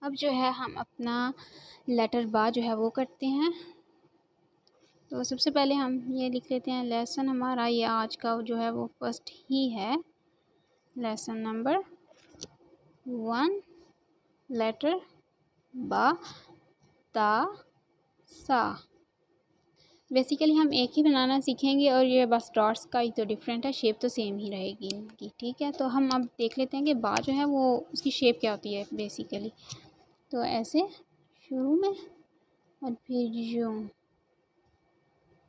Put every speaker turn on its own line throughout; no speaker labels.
अब जो है हम अपना लेटर बा जो है वो करते हैं। तो सबसे पहले हम ये लिख लेते हैं, लेसन हमारा ये आज का जो है वो फर्स्ट ही है, लेसन नंबर 1, लेटर बा ता सा। बेसिकली हम एक ही बनाना सीखेंगे और ये बस डॉट्स का ही तो डिफरेंट है, शेप तो सेम ही रहेगी इनकी। ठीक है, तो हम अब देख लेते हैं कि बा जो है वो उसकी शेप क्या होती है बेसिकली। तो ऐसे शुरू में और फिर यूँ,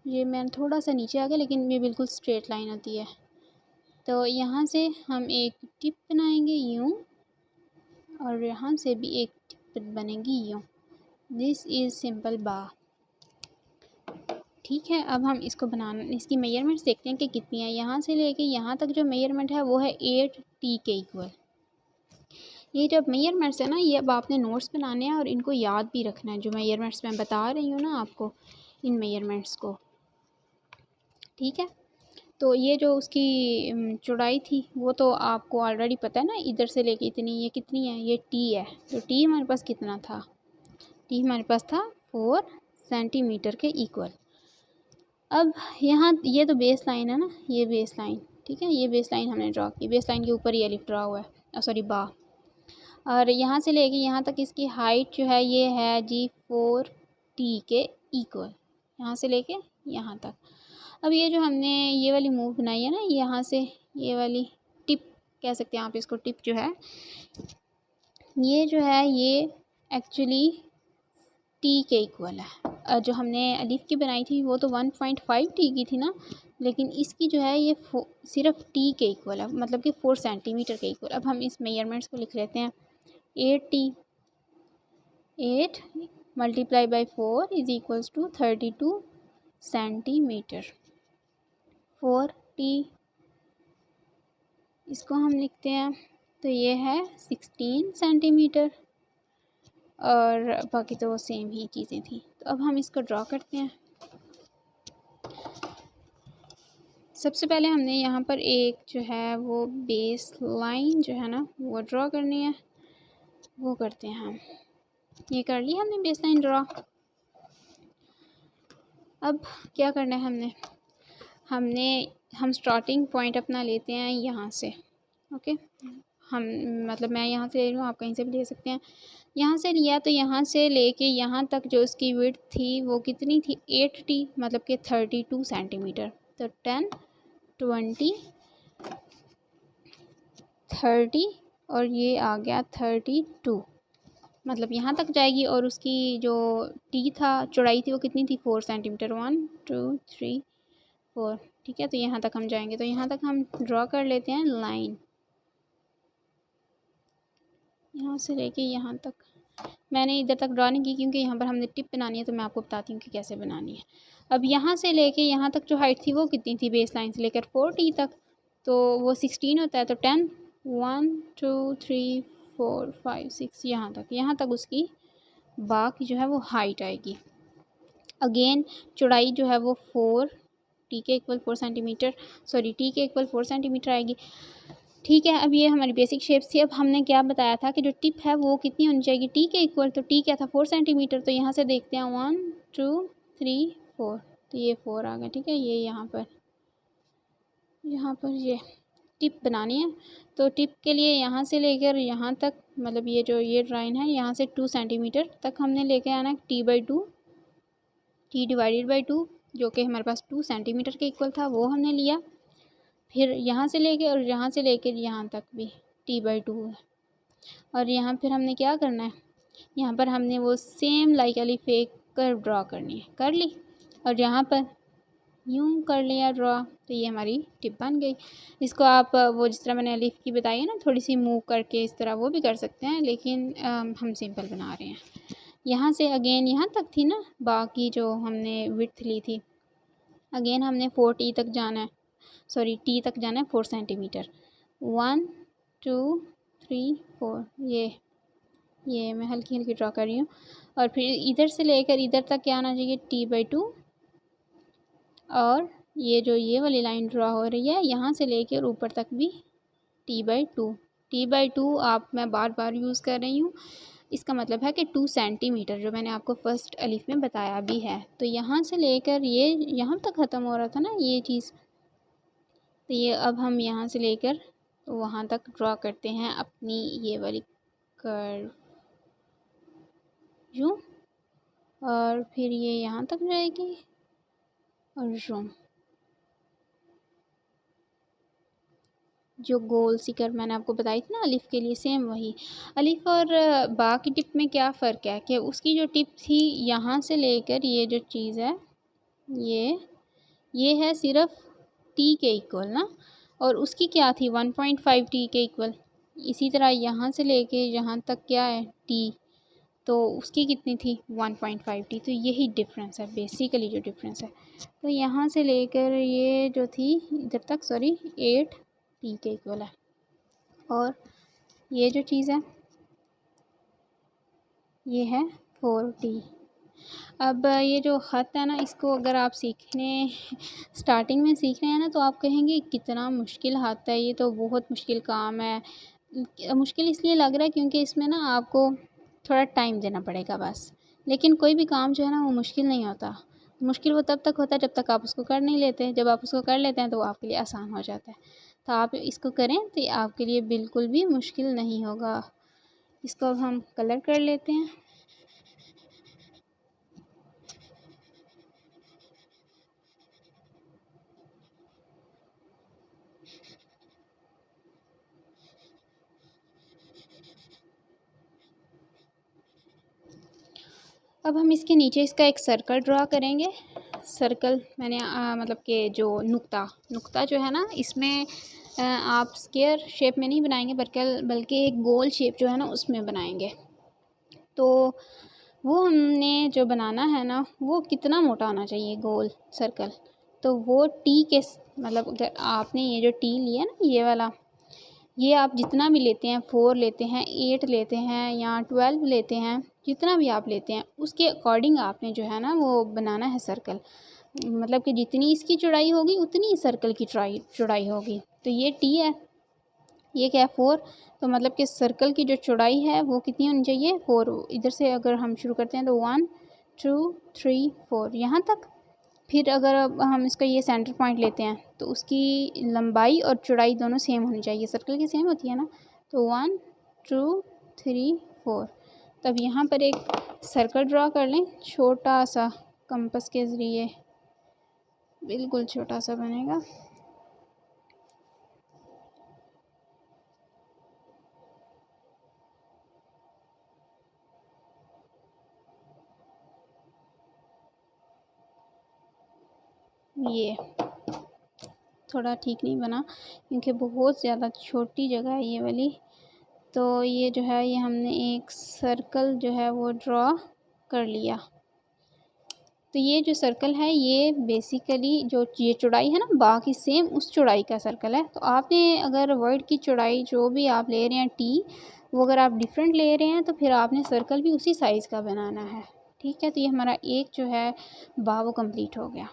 ये मैंने थोड़ा सा नीचे आ गया लेकिन ये बिल्कुल स्ट्रेट लाइन होती है। तो यहाँ से हम एक टिप बनाएंगे यूँ और यहाँ से भी एक टिप बनेगी यूँ। दिस इज़ सिंपल बा। ठीक है, अब हम इसको बनाना, इसकी मेजरमेंट्स देखते हैं कि कितनी है। यहाँ से लेके यहाँ तक जो मेजरमेंट है वो है 8t के इक्वल। ये जब मेजरमेंट्स है ना, ये अब आपने नोट्स बनाने हैं और इनको याद भी रखना है, जो मेजरमेंट्स मैं बता रही हूँ ना आपको, इन मेजरमेंट्स को। ठीक है, तो ये जो उसकी चौड़ाई थी वो तो आपको ऑलरेडी पता है ना, इधर से लेके इतनी, ये कितनी है, ये t है। तो t हमारे पास कितना था, t हमारे पास था 4 सेंटीमीटर के इक्वल। अब यहाँ ये तो बेस लाइन है ना, ये बेस लाइन, ठीक है, ये बेस लाइन हमने ड्रॉ की, बेस लाइन के ऊपर ही एलिफ ड्रॉ हुआ है, सॉरी बा। और यहाँ से लेके यहाँ तक इसकी हाइट जो है ये है जी 4t के इक्वल, यहाँ से लेके यहाँ तक। अब ये जो हमने ये वाली मूव बनाई है ना, यहाँ से ये वाली टिप कह सकते हैं आप इसको, टिप जो है ये एक्चुअली t के इक्वल है। जो हमने अलिफ की बनाई थी वो तो 1.5t की थी ना, लेकिन इसकी जो है ये सिर्फ t के इक्वल है, मतलब कि 4 सेंटीमीटर के इक्वल। अब हम इस मेजरमेंट्स को लिख लेते हैं, 8 multiply by 4 is equals to 32 centimetre. 4t इसको हम लिखते हैं तो ये है 16 सेंटीमीटर, और बाकी तो वो सेम ही चीज़ें थी। तो अब हम इसको ड्रॉ करते हैं। सबसे पहले हमने यहाँ पर एक जो है वो बेस लाइन जो है ना वो ड्रॉ करनी है, वो करते हैं हम। ये कर लिया हमने बेस लाइन ड्रॉ। अब क्या करना है हम स्टार्टिंग पॉइंट अपना लेते हैं यहाँ से। ओके, हम मतलब मैं यहाँ से ले लूँ, आप कहीं से भी ले सकते हैं। यहाँ से लिया तो यहाँ से लेके यहाँ तक जो उसकी विड्थ थी वो कितनी थी, 8t, मतलब कि 32 सेंटीमीटर। तो 10, 20, 30 और ये आ गया 32, मतलब यहाँ तक जाएगी। और उसकी जो टी था, चौड़ाई थी, वो कितनी थी, 4 सेंटीमीटर। 1 2 3 4, ठीक है, तो यहाँ तक हम जाएंगे। तो यहाँ तक हम ड्रॉ कर लेते हैं लाइन, यहाँ से लेके यहाँ तक। मैंने इधर तक ड्रॉ नहीं की क्योंकि यहाँ पर हमने टिप बनानी है, तो मैं आपको बताती हूँ कि कैसे बनानी है। अब यहाँ से लेके यहाँ तक जो हाइट थी वो कितनी थी, बेस लाइन से लेकर 4t तक, तो वो 16 होता है। तो 10, 1 2 3 4 5 6, यहाँ तक उसकी बा की जो है वो हाइट आएगी। अगेन चौड़ाई जो है वो 4t के इक्वल 4 सेंटीमीटर, सॉरी t के इक्वल 4 सेंटीमीटर आएगी। ठीक है, अब ये हमारी बेसिक शेप्स थी। अब हमने क्या बताया था कि जो टिप है वो कितनी होनी चाहिए, टी के इक्वल। तो टी क्या था, 4 सेंटीमीटर। तो यहाँ से देखते हैं 1 2 3 4, तो ये 4 आ गया। ठीक है, ये यहाँ पर ये टिप बनानी है। तो टिप के लिए यहाँ से लेकर यहाँ तक, मतलब ये जो ये लाइन है यहाँ से 2 सेंटीमीटर तक हमने लेके आना है, t/2, t डिवाइडेड बाई 2, जो कि हमारे पास 2 सेंटीमीटर के इक्वल था, वो हमने लिया। फिर यहाँ से लेके और यहाँ से लेकर यहाँ तक भी t/2 है। और यहाँ फिर हमने क्या करना है, यहाँ पर हमने वो सेम लाइक अलिफ एक कर्व ड्रॉ करनी है, कर ली। और यहाँ पर यूँ कर लिया ड्रॉ, तो ये हमारी टिप बन गई। इसको आप वो जिस तरह मैंने अलिफ की बताई है ना, थोड़ी सी मूव करके इस तरह, वो भी कर सकते हैं, लेकिन हम सिंपल बना रहे हैं। यहाँ से अगेन यहाँ तक थी ना बाकी जो हमने विड्थ ली थी, अगेन हमने 4t तक जाना है, सॉरी t तक जाना है 4 सेंटीमीटर। 1 2 3 4, ये मैं हल्की हल्की ड्रॉ कर रही हूँ। और फिर इधर से लेकर इधर तक क्या आना चाहिए, t/2। और ये जो ये वाली लाइन ड्रॉ हो रही है यहाँ से लेकर ऊपर तक भी t/2। t/2 आप मैं बार बार यूज़ कर रही हूँ, इसका मतलब है कि 2 सेंटीमीटर, जो मैंने आपको फर्स्ट अलिफ में बताया भी है। तो यहाँ से लेकर ये यहाँ तक ख़त्म हो रहा था ना ये चीज़, तो ये अब हम यहाँ से लेकर वहाँ तक ड्रॉ करते हैं अपनी ये वाली कर्व यूँ, और फिर ये यहाँ तक जाएगी और यूँ, जो गोल सी कर्व मैंने आपको बताई थी ना अलिफ के लिए, सेम वही। अलिफ और बा की टिप में क्या फ़र्क है कि उसकी जो टिप थी यहाँ से लेकर ये जो चीज़ है ये है सिर्फ टी के इक्वल ना, और उसकी क्या थी 1.5 टी के इक्वल। इसी तरह यहाँ से लेके यहाँ तक क्या है टी, तो उसकी कितनी थी 1.5 टी। तो यही डिफरेंस है बेसिकली, जो डिफरेंस है। तो यहाँ से लेकर ये जो थी इधर तक 8 टी के इक्वल है, और ये जो चीज़ है ये है 4 टी। अब ये जो ख़त है ना, इसको अगर आप स्टार्टिंग में सीख रहे हैं ना, तो आप कहेंगे कितना मुश्किल हाथ है, ये तो बहुत मुश्किल काम है। मुश्किल इसलिए लग रहा है क्योंकि इसमें ना आपको थोड़ा टाइम देना पड़ेगा बस। लेकिन कोई भी काम जो है ना वो मुश्किल नहीं होता। मुश्किल वो तब तक होता है जब तक आप उसको कर नहीं लेते। जब आप उसको कर लेते हैं तो वो आपके लिए आसान हो जाता है। तो आप इसको करें तो ये आपके लिए बिल्कुल भी मुश्किल नहीं होगा। इसको अब हम कलर कर लेते हैं। अब हम इसके नीचे इसका एक सर्कल ड्रा करेंगे। सर्कल मैंने मतलब कि जो नुक्ता जो है ना, इसमें आप स्क्वायर शेप में नहीं बनाएंगे बल्कि एक गोल शेप जो है ना उसमें बनाएंगे। तो वो हमने जो बनाना है ना वो कितना मोटा होना चाहिए गोल सर्कल, तो वो टी के मतलब अगर आपने ये जो टी लिया ना ये वाला, ये आप जितना भी लेते हैं 4 लेते हैं 8 लेते हैं या 12 लेते हैं, जितना भी आप लेते हैं उसके अकॉर्डिंग आपने जो है ना वो बनाना है सर्कल। मतलब कि जितनी इसकी चौड़ाई होगी उतनी सर्कल की चौड़ाई होगी। तो ये टी है, ये क्या है 4, तो मतलब कि सर्कल की जो चौड़ाई है वो कितनी होनी चाहिए 4। इधर से अगर हम शुरू करते हैं तो 1 2 3 4 यहाँ तक। फिर अगर हम इसका ये सेंटर पॉइंट लेते हैं तो उसकी लंबाई और चौड़ाई दोनों सेम होनी चाहिए, सर्कल की सेम होती है ना। तो 1 2 3 4। तब यहाँ पर एक सर्कल ड्रॉ कर लें छोटा सा, कंपास के ज़रिए बिल्कुल छोटा सा बनेगा। ये थोड़ा ठीक नहीं बना क्योंकि बहुत ज़्यादा छोटी जगह है ये वाली। तो ये जो है ये हमने एक सर्कल जो है वो ड्रॉ कर लिया। तो ये जो सर्कल है ये बेसिकली जो ये चौड़ाई है ना बाकी सेम उस चौड़ाई का सर्कल है। तो आपने अगर वर्ड की चौड़ाई जो भी आप ले रहे हैं टी, वो अगर आप डिफरेंट ले रहे हैं तो फिर आपने सर्कल भी उसी साइज़ का बनाना है। ठीक है, तो ये हमारा एक जो है वो कंप्लीट हो गया।